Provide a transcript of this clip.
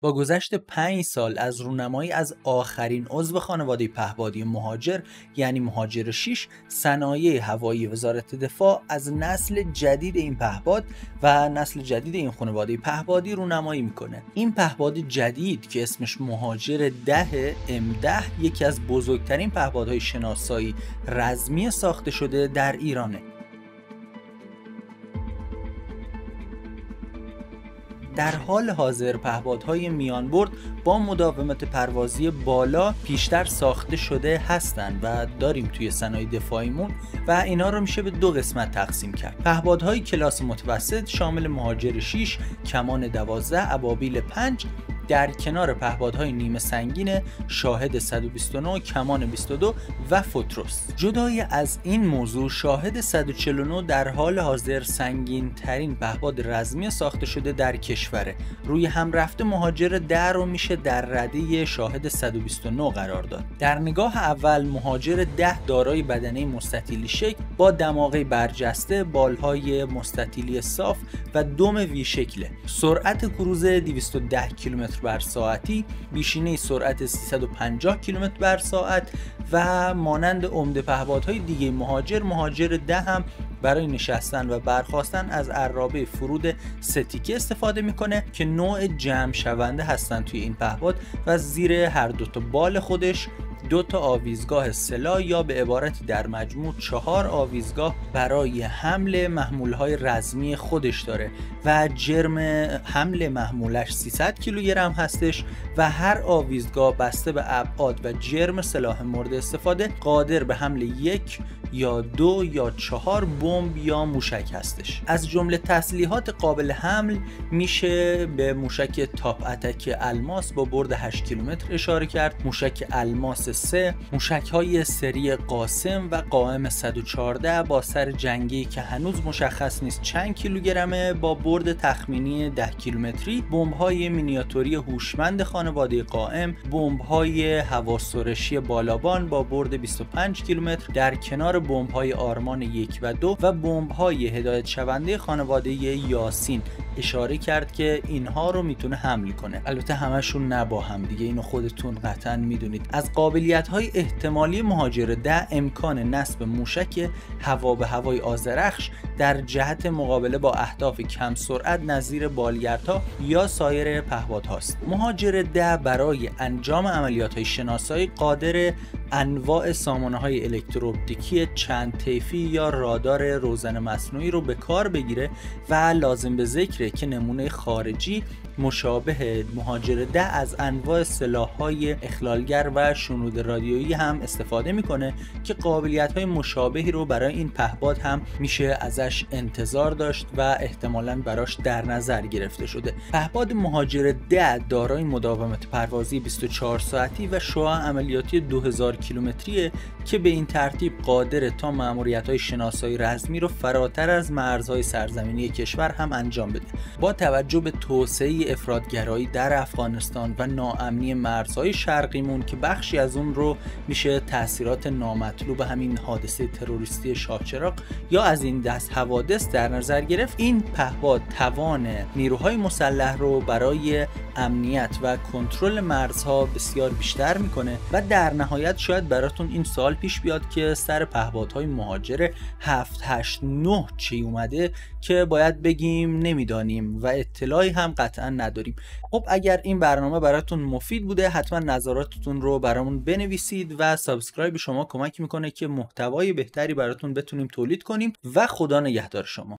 با گذشت 5 سال از رونمایی از آخرین عضو خانواده پهپادی مهاجر یعنی مهاجر 6، صنایع هوایی وزارت دفاع از نسل جدید این پهپاد و نسل جدید این خانواده پهپادی رونمایی میکنه. این پهپاد جدید که اسمش مهاجر 10 M10 یکی از بزرگترین پهپادهای شناسایی رزمی ساخته شده در ایرانه. در حال حاضر پهپادهای میانبرد با مداومت پروازی بالا پیشتر ساخته شده هستند و داریم توی صنایع دفاعیمون و اینا رو میشه به 2 قسمت تقسیم کرد. پهپادهای کلاس متوسط شامل مهاجر 6، کمان 12، ابابیل 5 در کنار پهپادهای نیمه سنگین شاهد 129، کمان 22 و فوتروس. جدای از این موضوع شاهد 149 در حال حاضر سنگین ترین پهپاد رزمی ساخته شده در کشوره. روی هم رفته مهاجر 10 رو میشه در رده شاهد 129 قرار داد. در نگاه اول مهاجر 10 دارای بدنه مستطیلی شکل با دماغه برجسته، بالهای مستطیلی صاف و دم وی شکله. سرعت کروز 210 کیلومتر بر ساعتی، بیشینه سرعت 350 کیلومتر بر ساعت و مانند عمده پهپادهای دیگه مهاجر 10 هم برای نشستن و برخاستن از عرابه فرود 3 تیکه استفاده میکنه که نوع جمع شونده هستن توی این پهپاد و زیر هر دوتا بال خودش 2 تا آویزگاه سلاح یا به عبارتی در مجموع 4 آویزگاه برای حمل محمولهای رزمی خودش داره و جرم حمل محمولش 300 کیلوگرم هستش و هر آویزگاه بسته به ابعاد و جرم سلاح مورد استفاده قادر به حمل 1 یا 2 یا 4 بمب یا موشک هستش. از جمله تسلیحات قابل حمل میشه به موشک تاپ اتک الماس با برد 8 کیلومتر اشاره کرد، موشک الماس 3، موشک های سری قاسم و قائم 114 با سر جنگی که هنوز مشخص نیست چند کیلوگرمه با برد تخمینی 10 کیلومتری، بمب های مینیاتوری هوشمند خانواده قائم، بمب های هواسرشی بالابان با برد 25 کیلومتر در کنار بمب های آرمان 1 و 2 و بمب های هدایت شونده خانواده یاسین اشاره کرد که اینها رو میتونه حمل کنه. البته همشون نه با هم دیگه، اینو خودتون قطعا میدونید. از قابلیت های احتمالی مهاجر 10 امکان نصب موشک هوا به هوای آذرخش در جهت مقابله با اهداف کم سرعت نظیر بالگردها یا سایر پهپادهاست. مهاجر 10 برای انجام عملیات های شناسایی قادر انواع سامانه های الکترواپتیکی چند طیفی یا رادار روزن مصنوعی رو به کار بگیره و لازم به ذکره که نمونه خارجی مشابه مهاجر 10 از انواع سلاح‌های اخلالگر و شنود رادیویی هم استفاده میکنه که قابلیت‌های مشابهی رو برای این پهپاد هم میشه ازش انتظار داشت و احتمالاً براش در نظر گرفته شده. پهپاد مهاجر 10 دارای مداومت پروازی 24 ساعتی و شعاع عملیاتی 2000 کیلومتریه که به این ترتیب قادر تا مأموریت‌های شناسایی رزمی رو فراتر از مرزهای سرزمینی کشور هم انجام بده. با توجه به توسعه افراطگرایی در افغانستان و ناامنی مرزهای شرقیمون که بخشی از اون رو میشه تاثیرات نامطلوب همین حادثه تروریستی شاهچراغ یا از این دست حوادث در نظر گرفت، این پهپاد توان نیروهای مسلح رو برای امنیت و کنترل مرزها بسیار بیشتر میکنه و در نهایت شاید براتون این سوال پیش بیاد که سر پهپادهای مهاجر 789 چی اومده که باید بگیم نمیدانیم و اطلاعی هم قطعا نداریم. خب اگر این برنامه براتون مفید بوده حتما نظراتتون رو برامون بنویسید و سابسکرایب شما کمک میکنه که محتوای بهتری براتون بتونیم تولید کنیم و خدا نگهدار شما.